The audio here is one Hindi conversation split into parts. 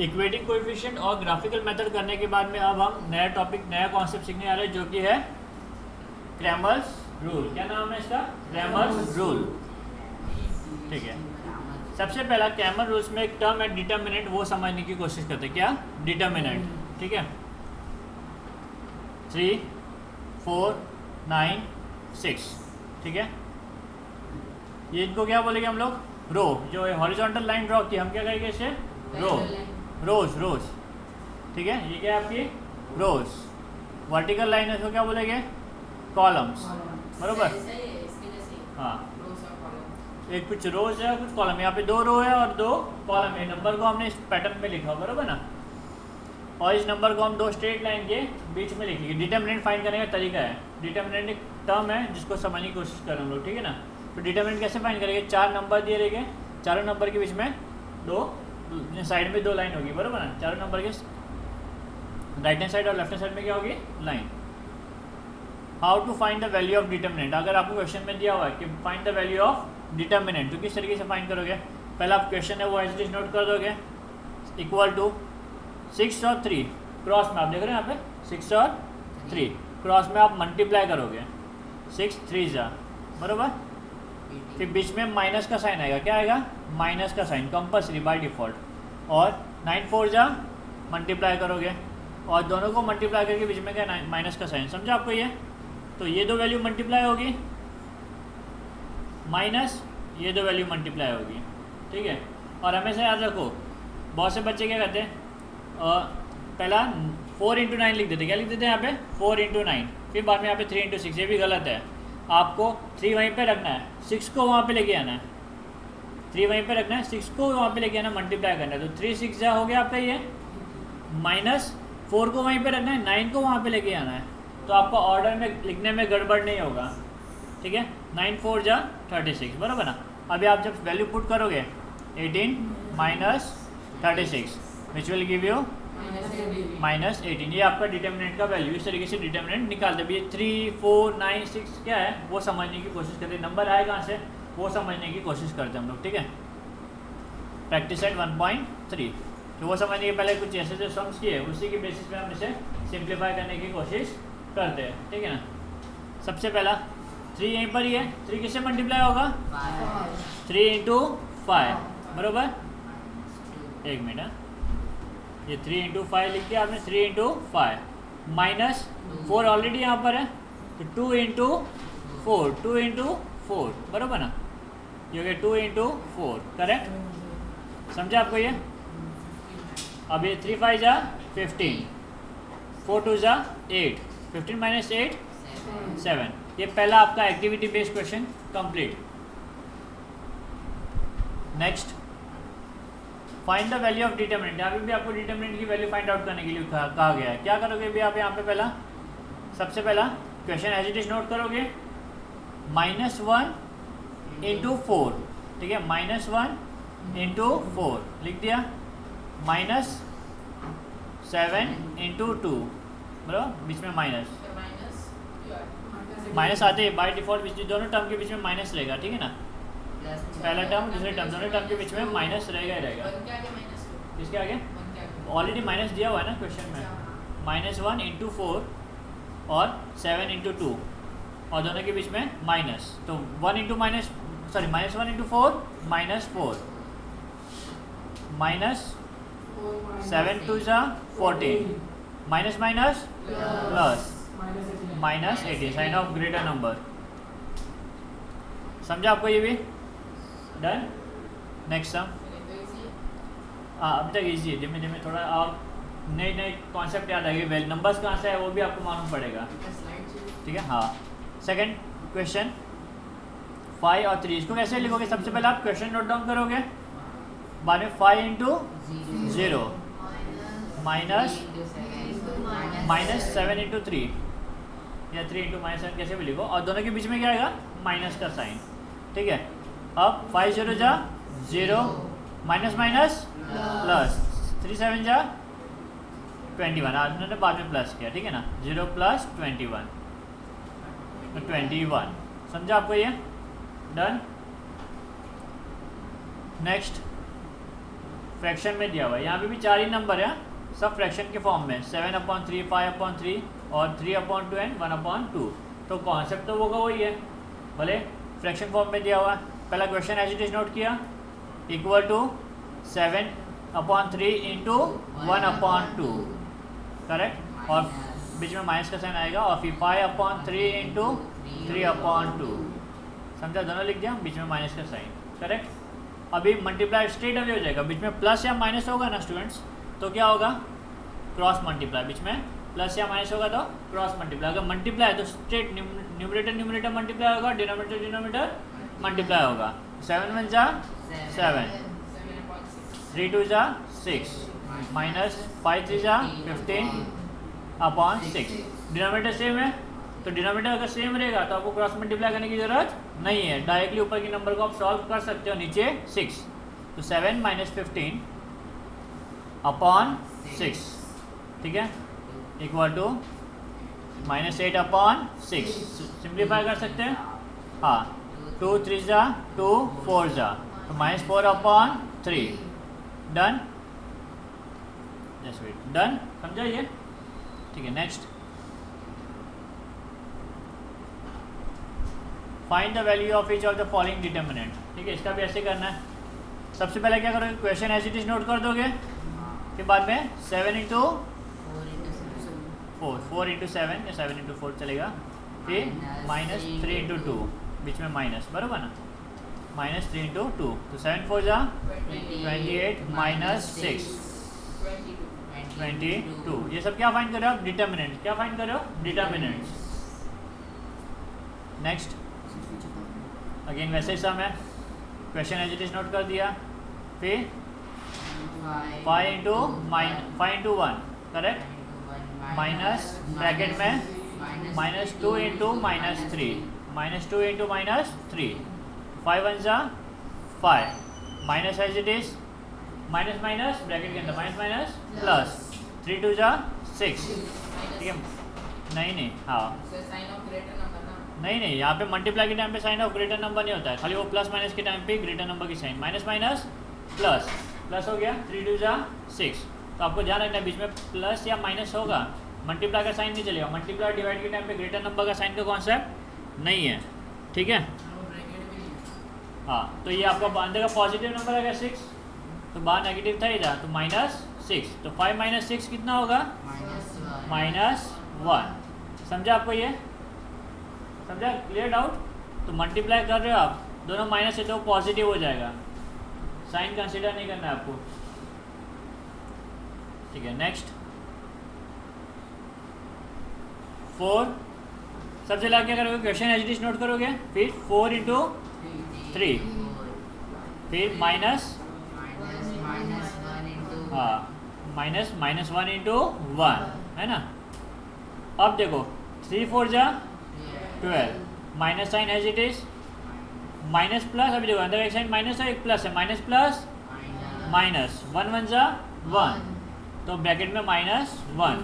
इक्वेटिंग कोएफिशिएंट और ग्राफिकल मेथड करने के बाद में अब हम नया टॉपिक, नया कॉन्सेप्ट सीखने आ रहे हैं जो कि है क्रैमर्स रूल। क्या नाम है इसका? Cramer's rule. ठीक है, सबसे पहला क्रैमर रूल्स में एक टर्म है डिटर्मिनेंट, वो समझने की कोशिश करते हैं। क्या? डिटर्मिनेंट। ठीक है, 3, 4, 9, 6। ठीक है, ये इनको क्या बोलेंगे हम लोग? रो। जो हॉरिजॉन्टल लाइन ड्रॉ की, हम क्या करेंगे इसे? रो, रोज, रोज। ठीक है, ये क्या है आपकी? रोज। वर्टिकल लाइन है, इसको क्या बोलेंगे? कॉलम्स। बरोबर। हाँ, एक कुछ रोज है, कुछ कॉलम। यहाँ पे 2 रो है और 2 कॉलम है। नंबर को हमने इस पैटर्न में लिखा, बरोबर ना? और इस नंबर को हम 2 स्ट्रेट लाइन के बीच में लिखेंगे। डिटर्मिनेंट फाइंड करने का तरीका है। डिटर्मिनेंट एक टर्म है जिसको समझने की कोशिश कर रहे हम लोग। ठीक है ना? तो डिटर्मिनेंट कैसे फाइंड करेंगे? 4 नंबर दिए रहेंगे, चारों नंबर के बीच में 2 साइड में 2 लाइन होगी, बरोबर ना? चारों नंबर के राइट हैंड साइड और लेफ्ट हैंड साइड में क्या होगी? Line. How to find the value of determinant. अगर आपको क्वेश्चन में दिया हुआ है कि find the value of determinant, तो किस तरीके से फाइंड करोगे? पहला आप क्वेश्चन है वो एज इट इज नोट कर दोगे। इक्वल टू 6 और 3 क्रॉस में, आप देख रहे हैं यहाँ पे 6 और 3 क्रॉस में आप मल्टीप्लाई करोगे। 6 3 जा, बरोबर। फिर बीच में माइनस का साइन आएगा। क्या आएगा? माइनस का साइन, कंपल्सरी बाय डिफ़ॉल्ट। और 9 4 जा मल्टीप्लाई करोगे और दोनों को मल्टीप्लाई करके बीच में क्या? माइनस का साइन। समझा आपको ये? तो ये 2 वैल्यू मल्टीप्लाई होगी, माइनस ये 2 वैल्यू मल्टीप्लाई होगी। ठीक है, और हमेशा याद रखो, बहुत से बच्चे क्या करते हैं, पहला 4 × 9 लिख देते। क्या लिख देते हैं यहाँ पे? 4 × 9। फिर बाद में यहाँ पे 3 × 6। ये भी गलत है। आपको 3 वहीं पे रखना है, 6 को वहाँ पे लेके आना है। 3 वहीं पे रखना है, 6 को वहाँ पे लेके आना, मल्टीप्लाई करना है। तो 3 6 जा हो गया आपका ये, माइनस 4 को वहीं पे रखना है, 9 को वहाँ पे लेके आना है। तो आपका ऑर्डर में लिखने में गड़बड़ नहीं होगा। ठीक है, 9 4 जा 36, बराबर ना? अभी आप जब वैल्यू पुट करोगे 18 minus 36 which will give you minus 18। ये आपका डिटर्मिनेंट का वैल्यू। इस तरीके से डिटर्मिनेंट निकालते। अभी 3 4 9 6 क्या है वो समझने की कोशिश करते हैं। नंबर आए कहाँ से वो समझने की कोशिश करते हैं हम लोग। ठीक है, प्रैक्टिस सेट 1.3। तो वो समझने के पहले कुछ ऐसे जो सम्स किए उसी के बेसिस पे हम इसे सिंप्लीफाई करने की कोशिश करते हैं। ठीक है ना? सबसे पहला 3 यहीं पर ही है। 3 किससे मल्टीप्लाई होगा? 3 × 5, बराबर। एक मिनट, ये 3 × 5 लिख दिया आपने। 3 × 5 माइनस 4 ऑलरेडी यहाँ पर है, तो 2 × 4, 2 × 4, बराबर ना? ये हो गया 2 × 4, करेक्ट। समझा आपको ये? अब ये 3 5 जा 15, 4 2 जा 8, 15 माइनस 8 7। ये पहला आपका activity based question complete. Next, find the value of determinant. यहाँ पे भी आपको डिटर्मिनेंट की वैल्यू फाइंड आउट करने के लिए कहा गया है। क्या करोगे भी आप यहाँ पे? पहला, सबसे पहला question as it is note करोगे। -1 × 4। ठीक है, -1 × 4 लिख दिया, -7 × 2, बराबर। बीच में माइनस आते हैं बाय डिफॉल्ट, दोनों टर्म के बीच में माइनस रहेगा। ठीक है ना? पहला टर्म दूसरे टर्म, दोनों टर्म के बीच में माइनस रहेगा ही रहेगा। किसके आगे? ऑलरेडी माइनस दिया हुआ है ना क्वेश्चन में। -1 × 4 और 7 × 2 और दोनों के बीच में माइनस। तो 1 × -1 × 4 -4 माइनस 7 2 जा 14 minus minus plus minus 18, sign of greater number. समझा आपको ये भी? डन। Next sum. हाँ, अभी तक इजी है। धीमे धीमे थोड़ा और नए नए कॉन्सेप्ट याद आएंगे। नंबर्स कहाँ से है वो भी आपको मालूम पड़ेगा। ठीक है, हाँ। सेकंड क्वेश्चन 5 और 3, इसको कैसे लिखोगे? सबसे पहले आप क्वेश्चन नोट डाउन करोगे, बाद में 5 × 0 माइनस -7 × 3 या 3 × -7 कैसे भी लिखो, और दोनों के बीच में क्या आएगा? माइनस का साइन। ठीक है, अब 5 0 जा 0, माइनस माइनस प्लस, 3 7 जा 21। आज उन्होंने बाद में प्लस किया। ठीक है ना? 0 + 21, 21। समझा आपको ये? डन। नेक्स्ट फ्रैक्शन में दिया हुआ है, यहाँ पे भी 4 ही नंबर है, सब फ्रैक्शन के फॉर्म में, 7/3, 5/3 और 3/2 एंड 1/2। तो कॉन्सेप्ट तो होगा वही है, भले फ्रैक्शन फॉर्म में दिया हुआ है। पहला question as it is note किया, इक्वल टू 7/3 इंटू 1/2, करेक्ट, और बीच में माइनस का साइन आएगा, और फिर 5/3 इंटू 3/2, समझा, दोनों लिख दिया, बीच में माइनस का साइन, करेक्ट। अभी मल्टीप्लाई स्ट्रेट अवे हो जाएगा, बीच में प्लस या माइनस होगा ना स्टूडेंट्स, तो क्या होगा, क्रॉस मल्टीप्लाई, बीच में प्लस या माइनस होगा तो क्रॉस मल्टीप्लाई, अगर मल्टीप्लाई तो स्ट्रेट न्यूमरेटर मल्टीप्लाई होगा, डिनोमिनेटर मल्टीप्लाई होगा। 7 1 जा 7, 3 2 जा 6, माइनस 5 3 जा 15/6। डिनोमिनेटर सेम है, तो डिनोमिनेटर अगर सेम रहेगा तो आपको क्रॉस मल्टीप्लाई करने की ज़रूरत नहीं है, डायरेक्टली ऊपर के नंबर को आप सॉल्व कर सकते हो, नीचे 6, तो 7 - 15/6, ठीक है, इक्वल टू -8/6। सिंप्लीफाई कर सकते हैं, हाँ, 2 3 जा 2, 4 जा, तो -4/3, डन, जस्ट वेट, डन, समझा ये, ठीक है। Next, find the value of each of the following determinant, ठीक है, इसका भी ऐसे करना है। सबसे पहले क्या करोगे, question as it is note कर दोगे, फिर बाद में 7 इंटू 4 इंटू 7 या 7 इंटू 4 चलेगा, फिर -3 इंटू 2, बीच में माइनस, बराबर ना, -3 इंटू 2, तो 7 4 जा 28 -6 22। ये सब क्या फाइंड कर रहे हो आप, डिटर्मिनेंट, क्या फाइंड कर रहे हो, डिटर्मिनेंट्स। नेक्स्ट, अगेन वैसे ही सम है, question as it is note कर दिया, फिर 5 इंटू 1, करेक्ट, माइनस ब्रैकेट में -2 इंटू -3, -2 इंटू -3, 5 1 जा 5, minus as it is, minus minus bracket के अंदर माइनस प्लस, 3 2 जा 6, ठीक है, नहीं, हाँ, नहीं, यहाँ पे मल्टीप्लाई के टाइम पे साइन ऑफ ग्रेटर नंबर नहीं होता है, खाली वो प्लस माइनस के टाइम पे ग्रेटर नंबर की साइन, माइनस माइनस प्लस हो गया, 3 2 जा 6। तो आपको ध्यान रखना है, बीच में प्लस या माइनस होगा, मल्टीप्लाई का साइन नहीं चलेगा, मल्टीप्लाई डिवाइड के टाइम पे ग्रेटर नंबर का साइन का कॉन्सेप्ट नहीं है, ठीक है, हाँ। तो ये आपका अंदर का पॉजिटिव नंबर है 6, तो बाहर नेगेटिव था इधर, तो -6, तो 5 - 6 कितना होगा, -1, समझा आपको ये, समझा, क्लियर डाउट। तो मल्टीप्लाई कर रहे हो आप, दोनों माइनस है तो पॉजिटिव हो जाएगा, साइन कंसीडर नहीं करना है आपको, ठीक है। नेक्स्ट, 4, सबसे ला क्या करोगे, question as it is note करोगे, फिर 4 इंटू 3, फिर माइनस, हाँ, -1 इंटू 1, है ना। अब देखो 3 4 जा 12, minus sign as it is, minus plus, अभी देखो अंदर एक साइन माइनस है, एक प्लस है, माइनस प्लस माइनस, 1 1 जा 1, तो ब्रैकेट में -1,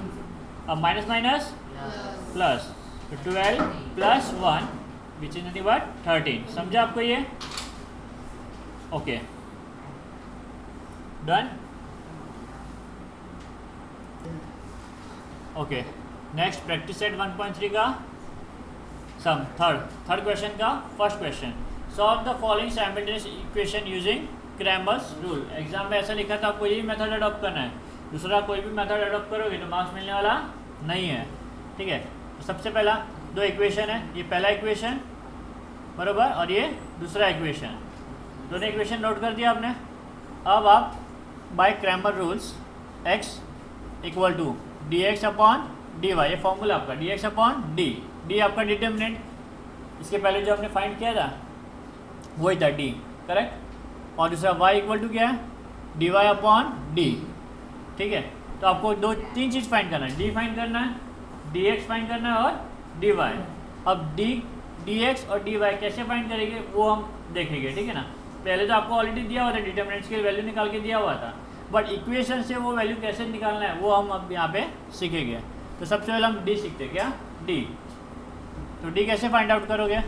अब माइनस माइनस प्लस, तो 12 + 1 विच इज नथिंग बट 13, समझा आपको ये, okay, done, okay. Next, practice set 1.3 का सम, थर्ड क्वेश्चन का first question, solve the following simultaneous equation using Cramer's rule. Exam में ऐसा लिखा था, आपको यही मेथड अडॉप्ट करना है, दूसरा कोई भी मेथड अडॉप्ट करोगे तो मार्क्स मिलने वाला नहीं है, ठीक है। तो सबसे पहला 2 इक्वेशन है, ये पहला इक्वेशन, बराबर, और ये दूसरा इक्वेशन, दोनों इक्वेशन नोट कर दिया आपने। अब आप by Cramer rules x = dx/dy, ये फॉर्मूला आपका dx/d, d आपका डिटर्मिनेंट, इसके पहले जो आपने फाइंड किया था वही था d, करेक्ट, और दूसरा y = क्या है, dy/d, ठीक है। तो आपको 3 चीज़ फाइंड करना है, d फाइंड करना है, dx फाइंड करना है, और dy। अब dx और dy कैसे फाइंड करेंगे वो हम देखेंगे, ठीक है ना। पहले तो आपको ऑलरेडी दिया हुआ था, डिटर्मिनेंट्स की वैल्यू निकाल के दिया हुआ था, बट इक्वेशन से वो वैल्यू कैसे निकालना है वो हम अब यहाँ पे सीखेंगे। तो सबसे पहले हम d सीखते हैं, क्या, d, तो d कैसे फाइंड आउट करोगे,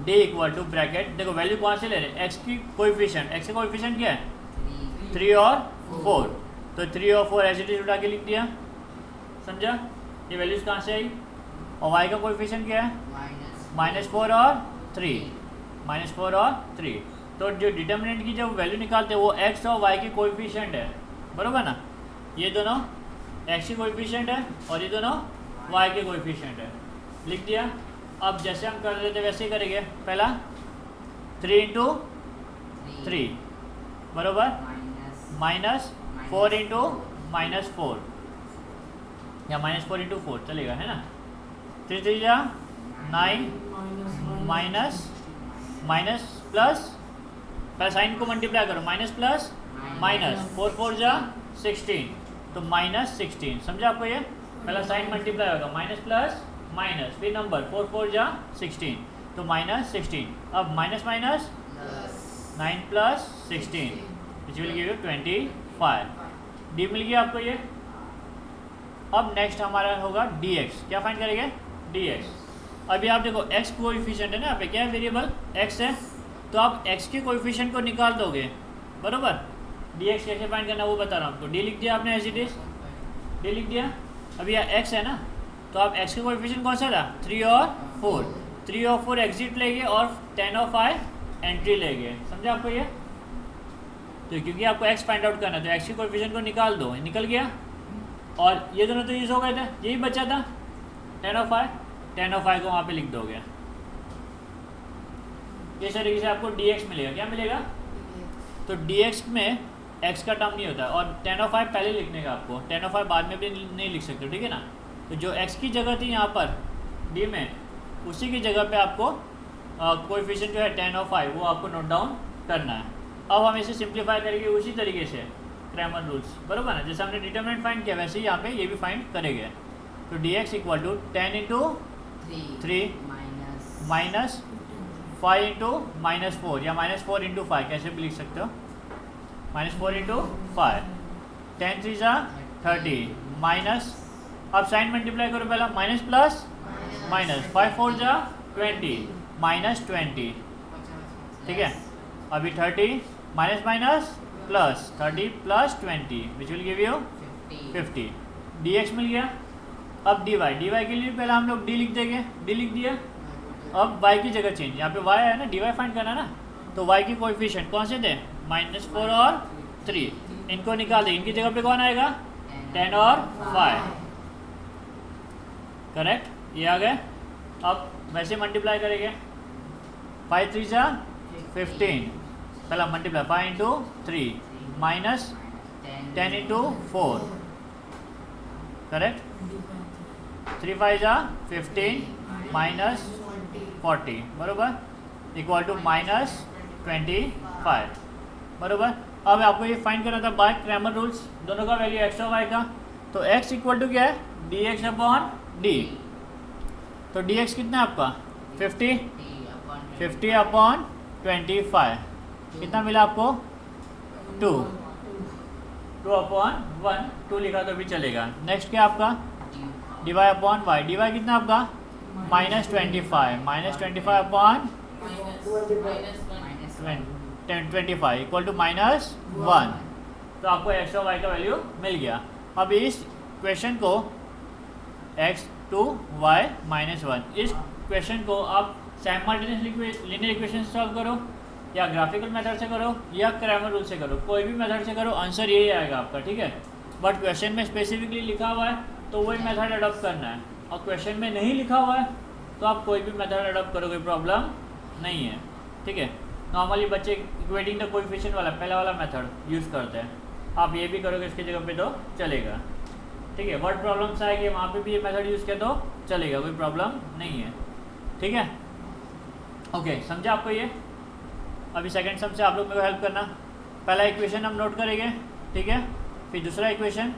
d = ब्रैकेट, देखो वैल्यू कौन से ले रहे हैं, x की कोएफिशिएंट, x का कोएफिशिएंट क्या है 3 और 4, तो 3 और 4 एज इट इज उठा के लिख दिया, समझा। ये वैल्यूज कहाँ से आई, और y का कोएफिशिएंट क्या है, -4 और 3, -4 और 3। तो जो डिटर्मिनेंट की जब वैल्यू निकालते हैं वो x और y के कोएफिशिएंट है, बरोबर ना। ये दोनों x के कोएफिशिएंट है और ये दोनों y के कोएफिशिएंट है, लिख दिया। अब जैसे हम कर रहे थे वैसे ही करेंगे। पहला 3 इंटू 3 बरोबर -4 इंटू -4 या -4 इंटू 4 चलेगा, है ना। 3 3 जा 9 माइनस प्लस, पहले साइन को मल्टीप्लाई करो, माइनस प्लस माइनस, 4 4 जा 16, तो -16, समझा आपको। ये पहला साइन मल्टीप्लाई होगा, माइनस प्लस माइनस, फिर नंबर 4 4 जा 16, तो -16। अब minus minus 9 plus 16 which will give you 25। D मिल गया आपको ये। अब नेक्स्ट हमारा होगा dx, क्या फाइंड करेंगे, dx। अभी आप देखो x कोएफिशिएंट है ना, यहाँ पे क्या है, वेरिएबल x है, तो आप x के कोएफिशिएंट को निकाल दोगे, बरोबर। dx कैसे फाइंड करना वो बता रहा हूँ आपको। d लिख दिया आपने एज इट इज, d लिख दिया। अभी यहाँ x है ना, तो आप x के कोएफिशिएंट कौन सा था, 3 और 4, 3 और 4 एग्जिट लेंगे और 10 और 5 एंट्री लेंगे, समझा आपको ये। तो क्योंकि आपको x फाइंड आउट करना है तो x के कोएफिशिएंट को निकाल दो, निकल गया। और ये दोनों तो यूज़ हो गए थे, यही बचा था 10 और 5, 10 और 5 को वहाँ पे लिख दोगे। इस तरीके से आपको dx मिलेगा, क्या मिलेगा, तो dx में x का टर्म नहीं होता, और 10 और 5 पहले लिखने का आपको, 10 और 5 बाद में भी नहीं लिख सकते, ठीक है ना। तो जो x की जगह थी यहाँ पर d में, उसी की जगह पे आपको कोएफिशिएंट जो है 10 और 5 वो आपको नोट डाउन करना है। अब हम इसे सिंप्लीफाई करेंगे उसी तरीके से, क्रैमर रूल्स, बरोबर ना। जैसे हमने डिटरमिनेंट फाइंड किया वैसे ही यहाँ पे ये भी फाइंड करेंगे। तो dx equal to 10 into 3 minus 5 into -4 या -4 इंटू 5 कैसे भी लिख सकते हो, -4 इंटू 5, 10 3 जा 30 माइनस, अब साइन मल्टीप्लाई करो पहला, माइनस प्लस माइनस, 5 4 जा 20 -20, ठीक है। अभी 30 minus minus plus, 30 plus 20 which will give you 50। dx मिल गया। अब dy के लिए पहले हम लोग d लिख देंगे, d लिख दिया। अब y की जगह चेंज, यहाँ पे y है ना, dy फाइंड करना ना, तो y की कोएफिशिएंट कौन से थे, -4 और 3, इनको निकाल देंगे, इनकी जगह पे कौन आएगा, 10 और 5, करेक्ट, ये आ गए। अब वैसे मल्टीप्लाई करेंगे, 5 3 जा 15, पहला multiply 5 into 3 minus 10 into 4, correct, 3 5 जा 15 माइनस 40, बरोबर, इक्वल टू -25, बरोबर। अब आपको ये फाइंड करना था बाय क्रैमर रूल्स, दोनों का वैल्यू x और y का। तो x इक्वल टू क्या है, dx अपॉन d। तो dx कितना है आपका 50 अपॉन 25, कितना मिला आपको 2 अपॉन 1, 2 लिखा तो भी चलेगा। नेक्स्ट क्या आपका dy अपॉन y, dy कितना आपका -25 अपॉन 25 इक्वल टू -1, तो आपको x और y का वैल्यू मिल गया। अब इस क्वेश्चन को x टू y -1, इस क्वेश्चन को आप साइमल्टेनियस लीनियर इक्वेशन से सॉल्व करो, या ग्राफिकल मेथड से करो, या क्रैमर रूल से करो, कोई भी मेथड से करो, आंसर यही आएगा आपका, ठीक है। बट क्वेश्चन में स्पेसिफिकली लिखा हुआ है तो वही मेथड अडॉप्ट करना है, और क्वेश्चन में नहीं लिखा हुआ है तो आप कोई भी मेथड अडॉप्ट करो, कोई प्रॉब्लम नहीं है, ठीक है। नॉर्मली बच्चे इक्वेटिंग द कोएफिशिएंट वाला पहला वाला मेथड यूज़ करते हैं, आप ये भी करोगे इसकी जगह पे तो चलेगा, ठीक है। वर्ड प्रॉब्लम्स आएगी वहाँ पे भी ये मेथड यूज़ किया तो चलेगा, कोई प्रॉब्लम नहीं है, ठीक है। ओके, समझा आपको ये। अभी सेकंड सम से आप लोग मेरे को हेल्प करना। पहला इक्वेशन हम नोट करेंगे, ठीक है, फिर दूसरा इक्वेशन।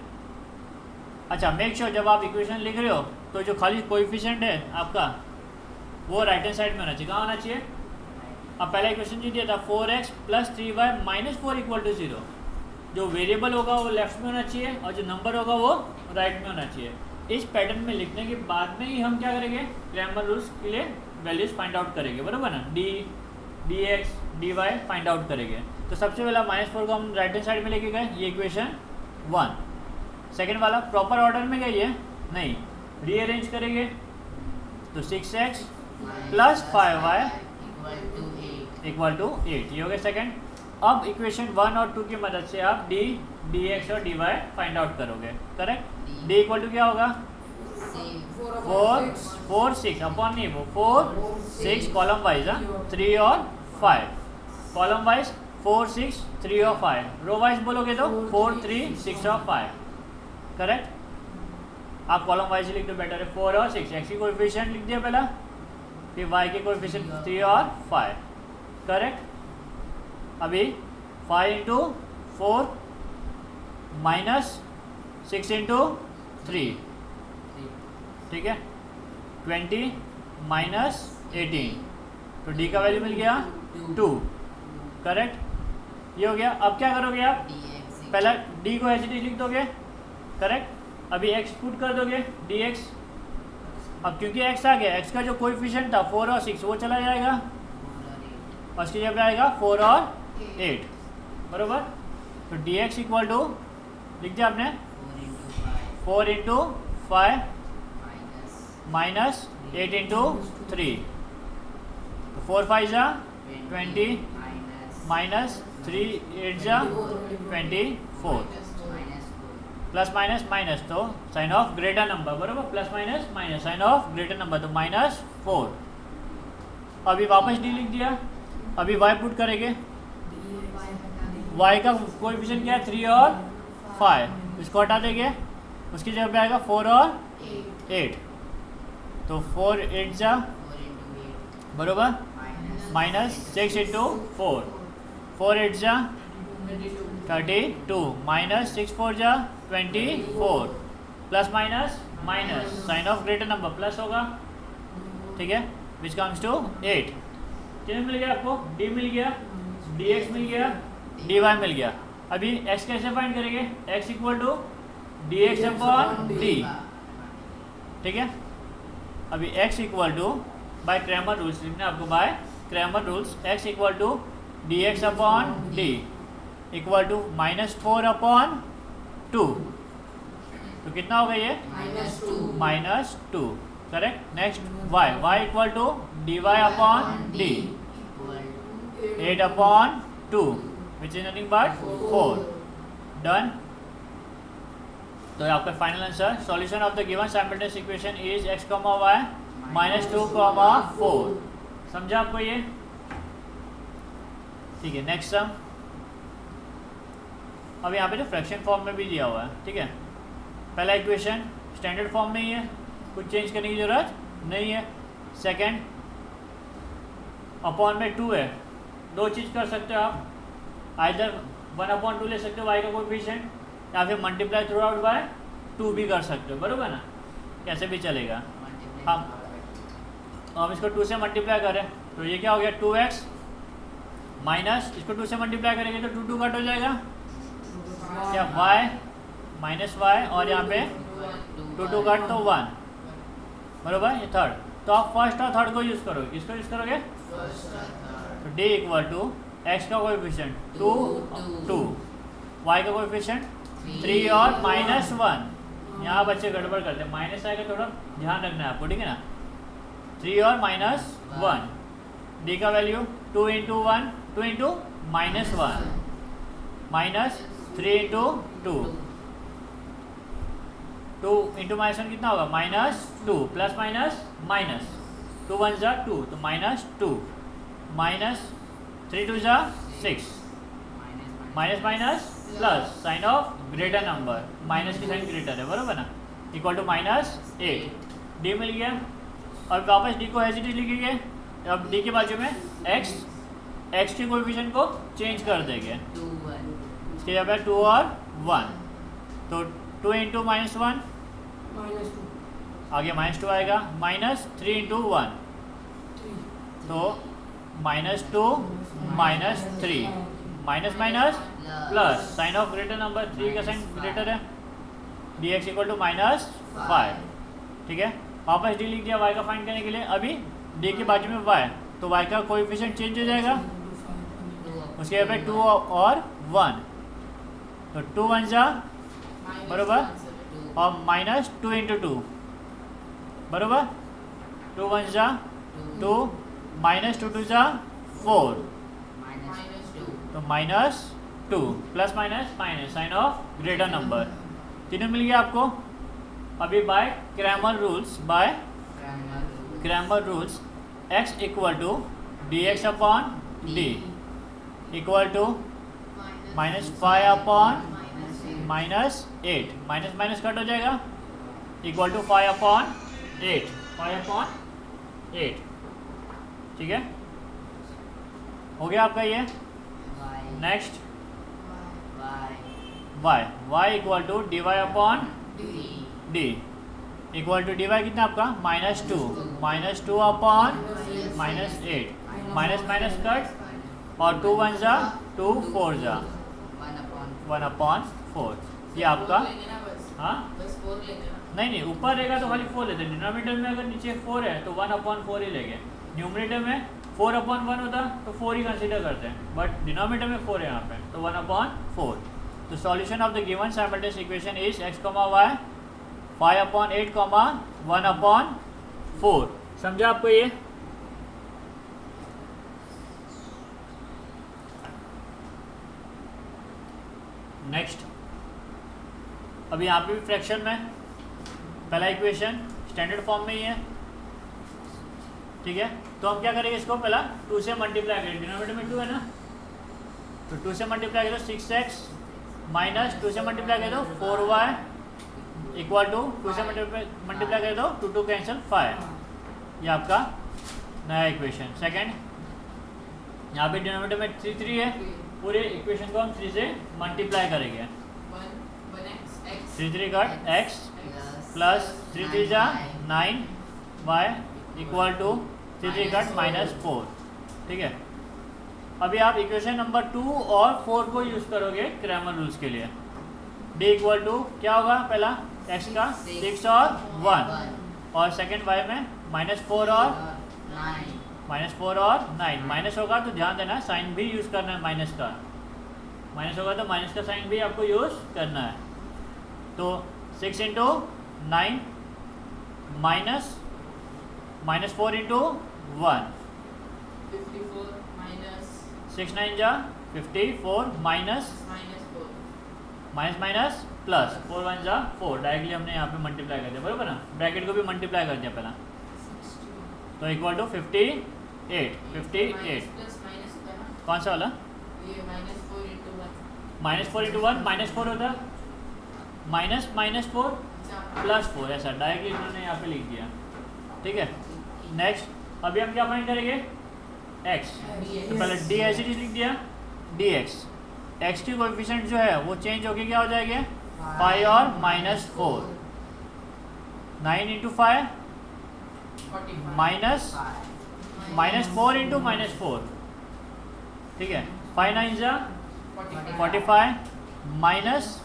अच्छा, मेक श्योर जब आप इक्वेशन लिख रहे हो तो जो खाली कोएफिशिएंट है आपका वो राइट हैंड साइड में होना चाहिए। कहाँ होना चाहिए, अब पहला इक्वेशन जो दिया था 4x + 3y - 4 = 0, जो वेरिएबल होगा वो लेफ्ट में होना चाहिए और जो नंबर होगा वो राइट में होना चाहिए। इस पैटर्न में लिखने के बाद में ही हम क्या करेंगे, क्रैमर रूल्स के लिए वैल्यूज फाइंड आउट करेंगे, बराबर ना, dx dy फाइंड आउट करेंगे। तो सबसे पहला -4 को हम राइट हैंड साइड में लेके गए, ये इक्वेशन 1। सेकेंड वाला प्रॉपर ऑर्डर में गई है नहीं, रीअरेंज करेंगे तो 6x plus 5y equal to 8, ये हो गया सेकेंड। अब इक्वेशन 1 और 2 की मदद से आप dx और dy फाइंड आउट करोगे, करेक्ट। d इक्वल टू क्या होगा 4 6 अपॉन नहीं वो 4 6 कॉलम वाइज 3 और 5, कॉलम वाइज 4 6 3 और 5, रो वाइज बोलोगे तो 4 3 6 और 5, करेक्ट। आप कॉलम वाइज लिख दो बेटर है। 4 और 6 x की कोएफिशिएंट लिख दिया पहला, फिर y के कोएफिशिएंट 3 और 5, करेक्ट। अभी 5 इंटू 4 माइनस 6 इंटू 3, ठीक है, 20 माइनस 18, तो d का वैल्यू मिल गया 2, करेक्ट। ये हो गया। अब क्या करोगे आप, पहला d को एच लिख दोगे, करेक्ट। अभी x पुट कर दोगे dx। अब क्योंकि x आ गया, x का जो कोएफिशिएंट था 4 और 6 वो चला जाएगा और इसकी जगह आएगा 4 और 8, बरोबर। तो dx इक्वल टू लिख दिया आपने 4 इंटू 5 माइनस 8 इंटू 3, तो 4 5 जा 20 माइनस 3 8 जा 24, प्लस माइनस माइनस तो साइन ऑफ ग्रेटर नंबर, बरोबर। Plus minus minus sign of greater number, तो -4। अभी वापस d लिख दिया। अभी y पुट करेंगे, y का कोएफिशिएंट क्या है 3 और 5, इसको हटा देंगे, उसकी जगह पे आएगा 4 और 8, तो 4 8 जा बरोबर माइनस 6 इंटू 4, 4 8 जा 32 माइनस 6 4 जा 24, plus minus minus sign of greater number plus होगा, ठीक है, विच कम्स टू 8। कितने मिल गया आपको, d मिल गया, dx मिल गया, dy मिल गया। अभी x कैसे फाइंड करेंगे, x equal to dx upon d, ठीक है। अभी x equal to by Cramer rules लिखना आपको, by Cramer rules x equal to dx upon d equal to -4 upon 2, तो कितना होगा ये -2, correct. Next y equal to dy upon d 8 upon 2 which is nothing but 4, done. तो आपका final answer, solution of the given simultaneous equation is x, y -2, 4। समझा आपको ये, ठीक है। नेक्स्ट सम, अब यहाँ पे जो फ्रैक्शन फॉर्म में भी दिया हुआ है, ठीक है। पहला इक्वेशन स्टैंडर्ड फॉर्म में ही है, कुछ चेंज करने की ज़रूरत नहीं है। सेकंड अपॉन में 2 है, दो चीज़ कर सकते हो आप, आइदर 1/2 ले सकते हो y का कोएफिशिएंट, या फिर मल्टीप्लाई थ्रू आउट बाय 2 भी कर सकते हो, बरोबर ना, कैसे भी चलेगा। हम इसको 2 से मल्टीप्लाई करें तो ये क्या हो गया 2x माइनस, इसको 2 से मल्टीप्लाई करेंगे तो 2 कट हो जाएगा, क्या y माइनस वाई, और यहाँ पे 2 कट तो 1, बरोबर। ये थर्ड, तो आप फर्स्ट और थर्ड को यूज़ करोगे, किसको यूज़ करोगे, तो d इक्वल टू x का कोएफिशिएंट 2, y का कोएफिशिएंट 3 और -1। यहाँ बच्चे गड़बड़ करते हैं, माइनस आएगा, थोड़ा ध्यान रखना है आपको, ठीक है ना। 3 और -1, d का value 2 into 1 2 into -1 minus 3 into 2, 2 into -1 कितना होगा -2, प्लस माइनस माइनस 2 1 जा 2, तो -2 माइनस 3 2 जा 6, minus minus plus sign of greater number, minus की साइन ग्रेटर है, बरोबर ना, इक्वल टू -8, d मिल गया। और वापस d को एज इट इज लिखेंगे, अब d के बाजू में x के कोएफिशिएंट को चेंज कर देंगे, इसके जगह 2 और 1, तो 2 इंटू -1 आगे -2 आएगा, -3 इंटू 1 तो -2 -3 minus minus plus sign of greater number 3 का साइन ग्रेटर है, dx इक्वल टू -5, ठीक है। वापस d लिख दिया y का फाइंड करने के लिए। अभी d के बाजू में y, तो y का कोएफिशिएंट चेंज हो जाएगा, उसके यहाँ पे 2 और 1, तो 2 1 जा बरोबर, और -2 × 2 बरोबर, 2 1 जा 2, -2 2 जा 4, तो -2 plus minus minus sign of greater number, तीनों मिल गया आपको। अभी by Cramer rules x equal to dx upon d equal to -5 upon -8, minus minus cut हो जाएगा, इक्वल टू 5 अपॉन 8, ठीक है, हो गया आपका ये। Next y equal to dy upon d equal to dy कितना आपका -2 अपॉन -8, माइनस माइनस कट, और 2 1 जा 2 4 जा 1 अपॉन 4, ये आपका। हाँ नहीं ऊपर रहेगा तो खाली 4 लेते, डिनोमिनेटर में अगर नीचे 4 है तो 1 अपॉन 4 ही लेंगे, न्यूमरेटर में 4 अपॉन 1 होता तो 4 ही कंसीडर करते हैं, बट डिनोमिनेटर में 4 है यहाँ पे, तो 1 अपॉन 4। तो solution of the given simultaneous equation is x, y 5 upon 8, 1 upon 4। समझा आपको ये? नेक्स्ट, अभी यहाँ पे भी फ्रैक्शन में पहला इक्वेशन स्टैंडर्ड फॉर्म में ही है, ठीक है। तो हम क्या करेंगे, इसको पहला 2 से मल्टीप्लाई करेंगे, डिनोमिनेटर में 2 है ना, तो 2 से मल्टीप्लाई करो 6x, माइनस 2 से मल्टीप्लाई कर दो 4y इक्वल टू 2 से मल्टीप्लाई कर दो 2 2 कैंसिल 5, ये आपका नया इक्वेशन। सेकंड, यहाँ पे डिनोमिनेटर में 3 3 है, पूरे इक्वेशन को हम 3 से मल्टीप्लाई करेंगे, 3 3 कट x प्लस 3 3 जा 9y इक्वल टू 3 3 कट -4, ठीक है। अभी आप इक्वेशन नंबर 2 और 4 को यूज़ करोगे क्रैमर रूल्स के लिए। d इक्वल टू क्या होगा, पहला x का 6 और 1, और सेकंड y में -4 और 9, माइनस होगा तो ध्यान देना साइन भी यूज़ करना है, माइनस होगा तो माइनस का साइन भी आपको यूज़ करना है। तो 6 × 9 माइनस -4 × 1, 6 9 जा 54 माइनस प्लस 4 1 जा 4, डायरेक्टली हमने यहाँ पे मल्टीप्लाई कर दिया, बराबर ना, ब्रैकेट को भी मल्टीप्लाई कर दिया पहला, तो इक्वल टू 58 कौन सा वाला, -4 × 1 -4 होता, -4 प्लस 4, ऐसा डायरेक्टली इन्होंने यहाँ पे लिख दिया, ठीक है। नेक्स्ट, अभी हम क्या फाइंड करेंगे, x, तो पहले d ऐसे लिख दिया, dx, x की कोएफिशिएंट जो है वो चेंज होके क्या हो जाएंगे, 5 और -4, 9 × 5 -4 × -4, ठीक है, 5 9 जा 45 माइनस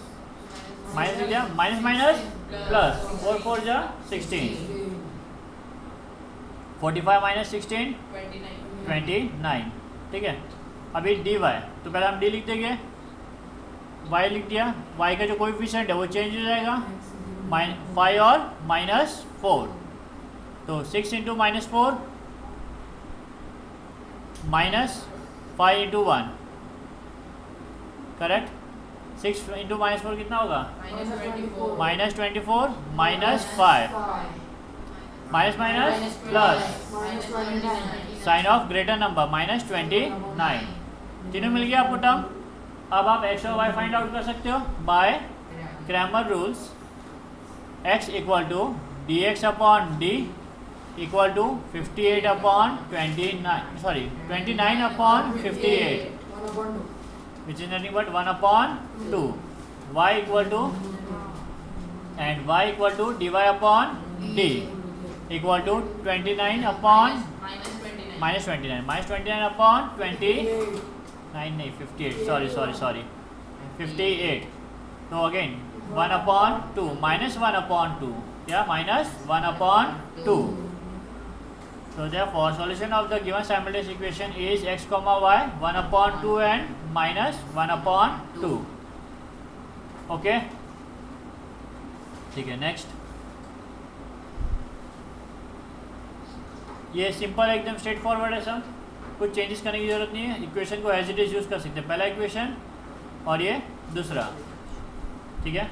प्लस 4 4 जा 16, 45 - 16 29, ठीक है। अभी dy, तो पहले हम d लिख देंगे, y लिख दिया, y का जो कोएफिशिएंट है वो चेंज हो जाएगा, 5 और -4, तो 6 × -4 -5 × 1, करेक्ट। 6 × -4 कितना होगा, -24 -5 minus plus sign of greater number -29, तीनों मिल गया आपको टर्म। अब आप x और y फाइंड आउट कर सकते हो by Cramer rules. x equal to dx upon d equal to 29 upon 58 which is nothing but 1/2, y equal to dy upon d equal to 29 upon -29 upon 29 नहीं 58, सॉरी 58। तो अगेन 1/2 -1/2, या -1/2, So therefore solution of the given simultaneous equation is x comma y 1/2 and minus 1/2. Okay ठीक है। नेक्स्ट, ये सिंपल एकदम स्ट्रेट फॉरवर्ड है सब, कुछ चेंजेस करने की जरूरत नहीं है। इक्वेशन को एज इट इज यूज़ कर सकते हैं, पहला इक्वेशन और ये दूसरा, ठीक है।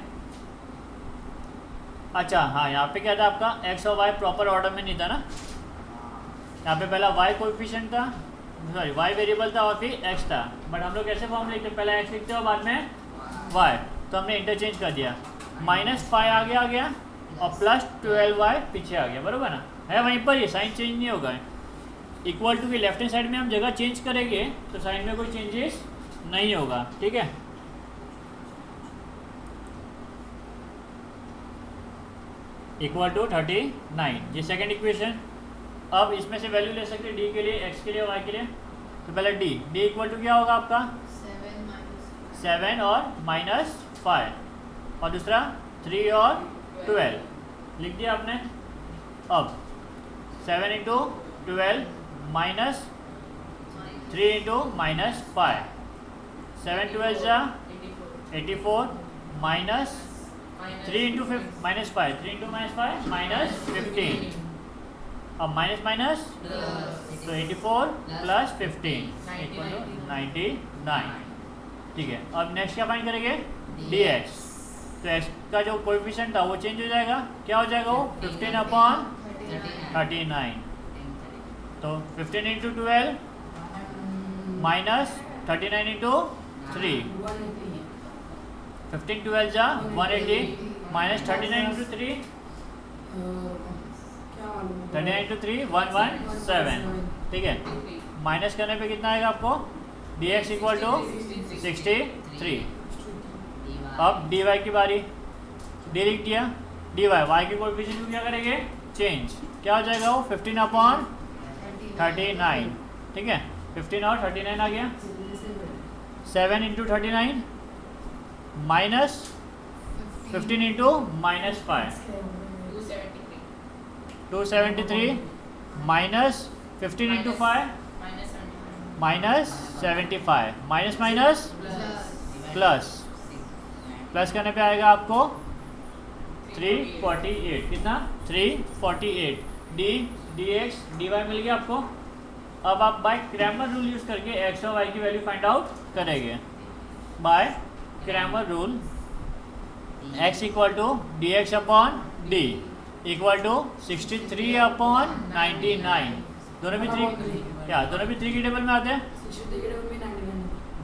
अच्छा हाँ, यहाँ पे क्या था आपका x और y प्रॉपर ऑर्डर में नहीं था ना, यहाँ पे पहला y कोएफिशिएंट था, सॉरी y वेरिएबल था और फिर x था, बट हम लोग कैसे फॉर्म लिखते हैं, पहले x लिखते हैं और बाद में y, तो हमने इंटरचेंज कर दिया, -5 आगे आ गया और +12y पीछे आ गया, बरोबर ना, है वहीं पर, ये साइन चेंज नहीं होगा। इक्वल टू की लेफ्ट हैंड साइड में हम जगह चेंज करेंगे तो साइन में कोई चेंजेस नहीं होगा, ठीक है। इक्वल टू 39, ये सेकेंड इक्वेशन। अब इसमें से वैल्यू ले सकते हैं डी के लिए, एक्स के लिए, वाई के लिए। तो पहले डी इक्वल टू क्या होगा आपका 7 और -5, और दूसरा 3 और 12 लिख दिया आपने। अब 7 × 12 माइनस 3 × -5, 7 12 जा 84 माइनस 3 × -5, 3 × -5 -15, अब माइनस माइनस तो 84 + 15 इक्वल टू 99, ठीक है। अब नेक्स्ट क्या फाइंड करेंगे, dx, तो x का जो कोएफिशिएंट था वो चेंज हो जाएगा, क्या हो जाएगा वो 15/39, तो 15 × 12 माइनस 39 × 3, 15 12 जा 180 माइनस 39 × 3, 39 × 3 117, ठीक है। माइनस करने पे कितना आएगा आपको, dx इक्वल टू 63। अब dy की बारी, d लिख दिया, dy y के कोएफिशिएंट को क्या करेंगे, चेंज, क्या हो जाएगा वो 15/39, ठीक है। 15 और 39 आ गया, 7 × 39 minus 15 × -5, 273 minus 15 × 5 -75, minus minus plus करने पे आएगा आपको 348, कितना 348, dx dy मिल गया आपको। अब आप बाय क्रैमर रूल यूज़ करके x और y की वैल्यू फाइंड आउट करेंगे। By Cramer rule x equal to dx/d equal to 63/99, दोनों भी 3, क्या दोनों भी 3 की टेबल में आते हैं,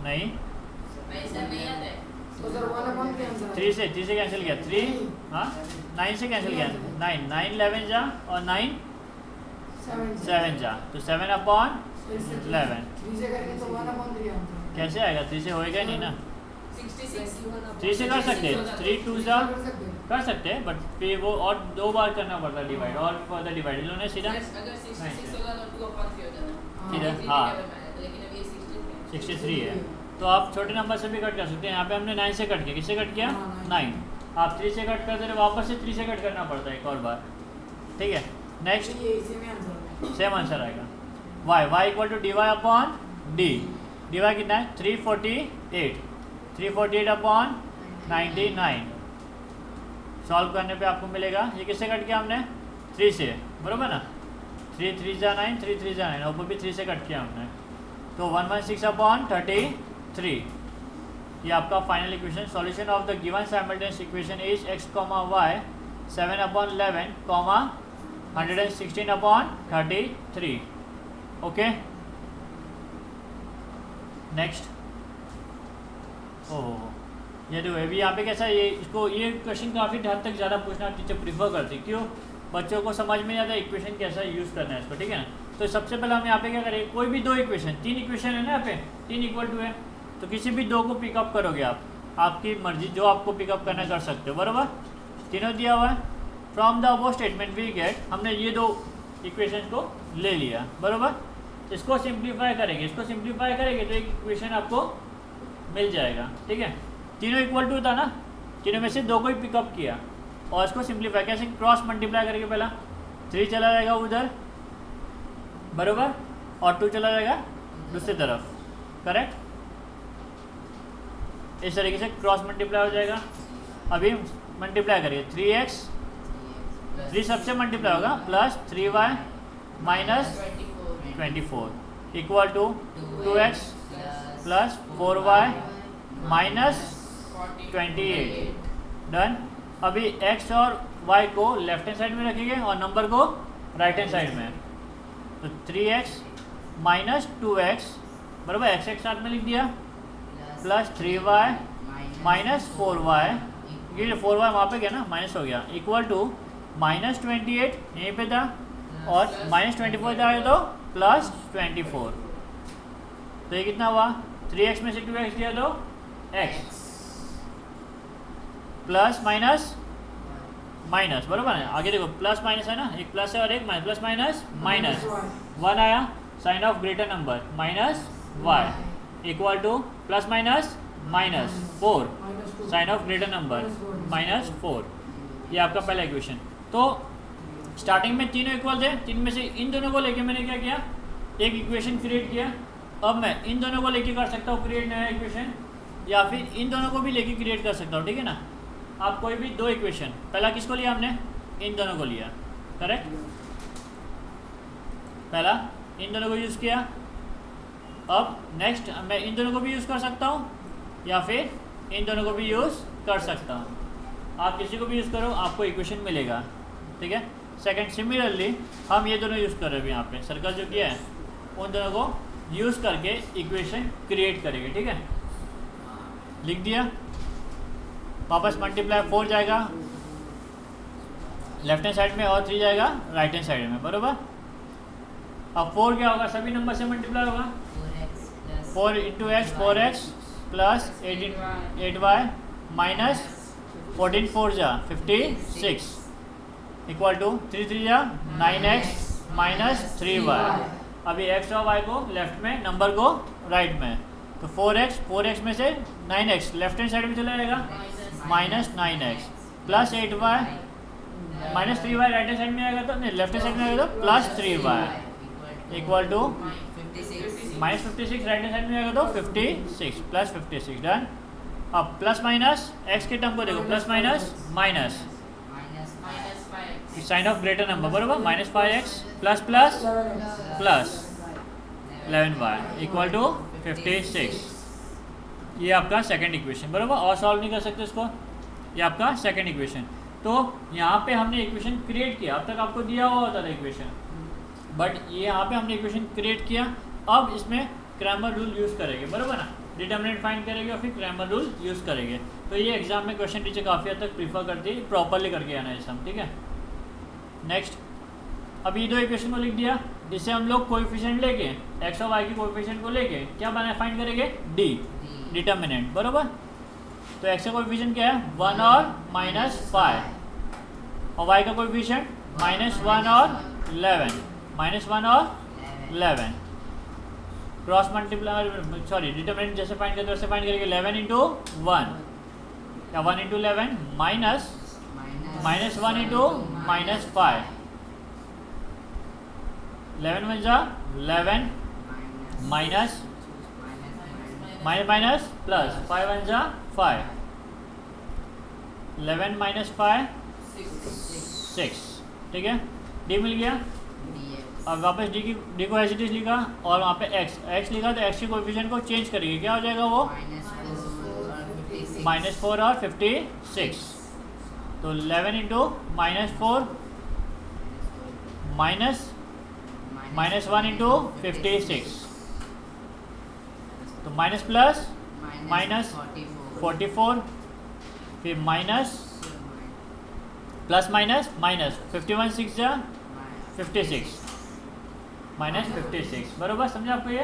नहीं 3 से कैंसिल किया, 3 हाँ 9 से कैंसिल किया, 9 11 जा और 9 7 जा, तो 7/11 कैसे आएगा, 3 से होएगा नहीं ना, 3 से कर सकते हैं, 3 2 जा कर सकते हैं, बट फिर वो और 2 बार करना पड़ता है डिवाइड, और फर्दर डिवाइड इन्होंने सीधा हाँ 63 है, तो आप छोटे नंबर से भी कट कर सकते हैं। यहाँ पे हमने 9 से कट किया, किससे कट किया 9, आप 3 से कट करते रहे, वापस से 3 से कट करना पड़ता है एक और बार, ठीक है। नेक्स्ट सेम आंसर आएगा, y equal to dy/d, dy कितना है 348/99, सॉल्व करने पे आपको मिलेगा, ये किससे कट किया हमने 3 से, बरोबर ना, 3 3 जा 9, 3 3 जा 9, ऊपर भी 3 से कट किया हमने, तो 116/33, ये आपका final equation. Solution of the given simultaneous equation is x, y 7/11, 116/33, okay. Next, oh ये देखो अभी यहाँ पे कैसा, ये इसको ये क्वेश्चन काफ़ी हद तक ज़्यादा पूछना टीचर प्रीफर करती, क्यों, बच्चों को समझ में नहीं आता इक्वेशन कैसा यूज़ करना है इसको, ठीक है ना। तो सबसे पहले हम यहाँ पे क्या करेंगे, कोई भी 2 इक्वेशन, 3 इक्वेशन है ना यहाँ पे, 3 इक्वल टू है, तो किसी भी 2 को पिकअप करोगे आप, आपकी मर्जी, जो आपको पिकअप करना कर सकते हो, बराबर, तीनों दिया हुआ है। From the above statement we get, हमने ये 2 इक्वेशन को ले लिया, बराबर, इसको सिंप्लीफाई करेंगे, तो एक इक्वेशन आपको मिल जाएगा, ठीक है। तीनों इक्वल टू था ना, तीनों में से 2 को ही पिकअप किया और इसको सिंप्लीफाई कैसे, क्रॉस मल्टीप्लाई करके, पहला 3 चला जाएगा उधर बरोबर, और 2 चला जाएगा दूसरी तरफ, करेक्ट। इस तरीके से क्रॉस मल्टीप्लाई हो जाएगा। अभी मल्टीप्लाई करिए 3x, 3 सबसे मल्टीप्लाई होगा plus 3y minus 24 equal to 2x plus 4y minus 28। Done. अभी x और y को लेफ्ट हैंड साइड में रखेंगे और नंबर को राइट हैंड साइड में। तो 3x माइनस 2x बराबर x एक साथ में लिख दिया प्लस 3y माइनस 4y, ये 4y वहाँ पे गया ना, माइनस हो गया, इक्वल टू माइनस 28 यहीं पे था और माइनस 24 था तो प्लस 24। तो ये कितना हुआ, 3x में से 2x दिया तो x प्लस माइनस माइनस, बराबर है। आगे देखो प्लस माइनस है ना, एक प्लस है और एक माइनस, प्लस माइनस माइनस 1 आया, sign of greater number minus y equal to plus minus minus 4, sign of greater number minus 4। ये आपका पहला इक्वेशन। तो स्टार्टिंग में तीनों इक्वल थे, तीन में से इन दोनों को लेके मैंने क्या किया, एक इक्वेशन क्रिएट किया। अब मैं इन दोनों को लेके कर सकता हूँ क्रिएट नया इक्वेशन, या फिर इन दोनों को भी लेके क्रिएट कर सकता हूँ, ठीक है ना। आप कोई भी दो इक्वेशन, पहला किसको लिया हमने, इन दोनों को लिया, करेक्ट। पहला इन दोनों को यूज़ किया। अब नेक्स्ट मैं इन दोनों को भी यूज़ कर सकता हूँ या फिर इन दोनों को भी यूज़ कर सकता हूँ। आप किसी को भी यूज़ करो, आपको इक्वेशन मिलेगा, ठीक है। सेकंड, सिमिलरली हम ये दोनों यूज़ कर रहे हैं यहाँ पे, सर्कल जो किया है उन दोनों को यूज़ करके इक्वेशन क्रिएट करेंगे, ठीक है। लिख दिया, वापस मल्टीप्लाई 4 जाएगा लेफ्ट हैंड साइड में और 3 जाएगा राइट हैंड साइड में, बराबर। अब 4 क्या होगा, सभी नंबर से मल्टीप्लाई होगा, 4 into x 4x plus 8y minus 14 4 जा 56 इक्वल टू 3 3 जा 9x माइनस 3y। अभी x और y को लेफ्ट में, नंबर को राइट में, तो 4x में से 9x लेफ्ट हैंड साइड में चला जाएगा minus 9x plus 8y minus 3y right hand side में आएगा तो नहीं, लेफ्ट हैंड साइड में आएगा तो plus 3y equal to minus 56 right hand side में आएगा तो 56 प्लस 56। डन। अब प्लस माइनस x के टर्म को देखो, plus minus minus sign of greater number, बराबर, minus 5x plus plus plus 11y equal to 56। ये आपका सेकंड इक्वेशन, बराबर। और सॉल्व नहीं कर सकते इसको, ये आपका सेकंड इक्वेशन। तो यहाँ पे हमने इक्वेशन क्रिएट किया, अब तक आपको दिया हुआ होता था इक्वेशन, बट ये यहाँ पे हमने इक्वेशन क्रिएट किया। अब इसमें क्रैमर रूल यूज़ करेंगे, बराबर ना, डिटर्मिनेंट फाइंड करेंगे और फिर क्रैमर रूल यूज़ करेंगे। तो ये एग्जाम में क्वेश्चन टीचर काफ़ी हद तक प्रीफर करती है प्रॉपरली करके आना है सम, ठीक है। नेक्स्ट, अब ये दो इक्वेशन को लिख दिया, जिससे हम लोग कोएफिशिएंट लेके एक्स और वाई की कोएफिशिएंट को लेके क्या बना फाइंड करेंगे, डी, डिटर्मिनेंट, बराबर। तो एक्स का कोएफिशिएंट क्या है, 1 और माइनस 5, और वाई का कोएफिशिएंट -1 और 11, -1 और 11। क्रॉस मल्टीप्लाई, सॉरी, डिटर्मिनेंट जैसे फाइंड करते वैसे फाइंड करेंगे, 11 इंटू 1 या 1 इंटू 11 माइनस -1 इंटू -5, 11 वन जा 11 माइनस माइनस प्लस 5 वन जा 5, 11 माइनस 5 6, ठीक है। डी मिल गया। अब वापस डी को एज इट इज लिखा और वहाँ पे एक्स लिखा, तो एक्स के कोएफिशिएंट को चेंज करेंगे, क्या हो जाएगा वो -4 और 56। तो 11 इंटू -4 -1 इंटू 56, तो माइनस प्लस -44, फिर माइनस प्लस माइनस 51 6 जा 56 -56, बराबर, समझा आपको ये।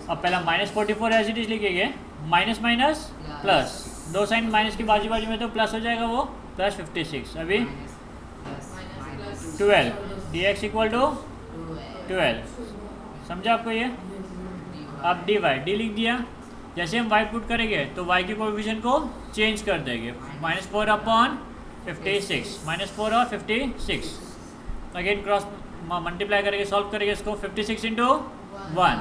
अब पहला -44 एज इट इज लिखेंगे, माइनस प्लस, दो साइन माइनस की बाजू बाजू में तो प्लस हो जाएगा वो, प्लस 56। अभी 12 dx इक्वल टू 12, समझा आपको ये। अब डी लिख दिया, जैसे हम y पुट करेंगे तो y के कोएफिशिएंट को चेंज कर देंगे, -4 अपॉन 56, -4 और 56। अगेन क्रॉस मल्टीप्लाई करेंगे, सॉल्व करेंगे इसको। 56 इंटू 1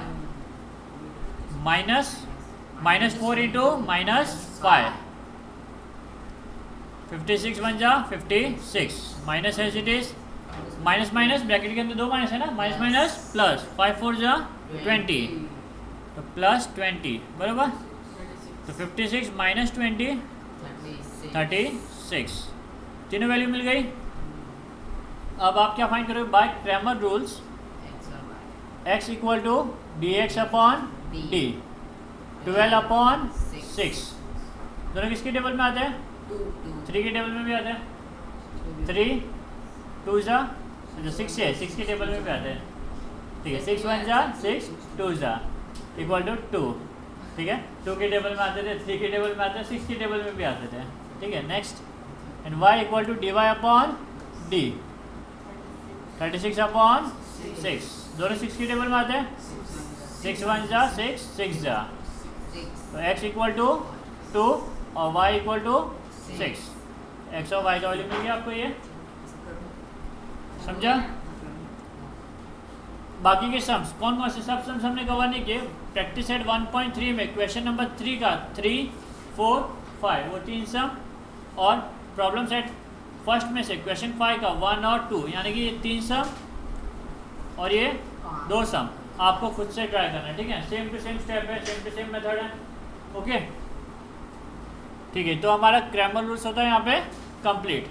माइनस 4 इंटू -5, 56 बन जा 56, माइनस है it is minus minus bracket के अंदर 2 माइनस है ना, माइनस माइनस प्लस 5 4 जा 20, तो प्लस 20 बराबर। तो 56 माइनस 20 36, तीनों वैल्यू मिल गई। अब आप क्या फाइंड करोगे? By Cramer rules x equal to dx upon d, 12 upon 6, दोनों किसके टेबल में आते हैं? 3 के टेबल में भी आते हैं। 3 2 जा 6 है, 6 के टेबल में भी आते हैं, ठीक है। 6 1 जा 6, 2 जा इक्वल टू 2, ठीक है। 2 के टेबल में आते थे, 3 के टेबल में आते हैं, 6 के टेबल में भी आते थे, ठीक है। Next, and y equal to dy upon d, 36 upon 6, दोनों 6 के टेबल में आते हैं। 6 1 जा 6, 6 जा, तो x इक्वल टू 2 और y इक्वल टू 6, x और y का वैल्यू मिल गया आपको, ये समझा। बाकी के सम्स कौन कौन से सब सम्स हमने कवर नहीं किए। प्रैक्टिस सेट 1.3 में क्वेश्चन नंबर 3 का 3 4 5 वो 3 सम, और प्रॉब्लम सेट फर्स्ट में से क्वेश्चन 5 का 1 और 2, यानी कि ये 3 सम और ये 2 सम आपको खुद से ट्राई करना है, ठीक है। सेम टू सेम स्टेप है, सेम टू सेम मेथड है, ओके ठीक है। तो हमारा क्रैमर रूल्स होता है यहाँ पे कंप्लीट।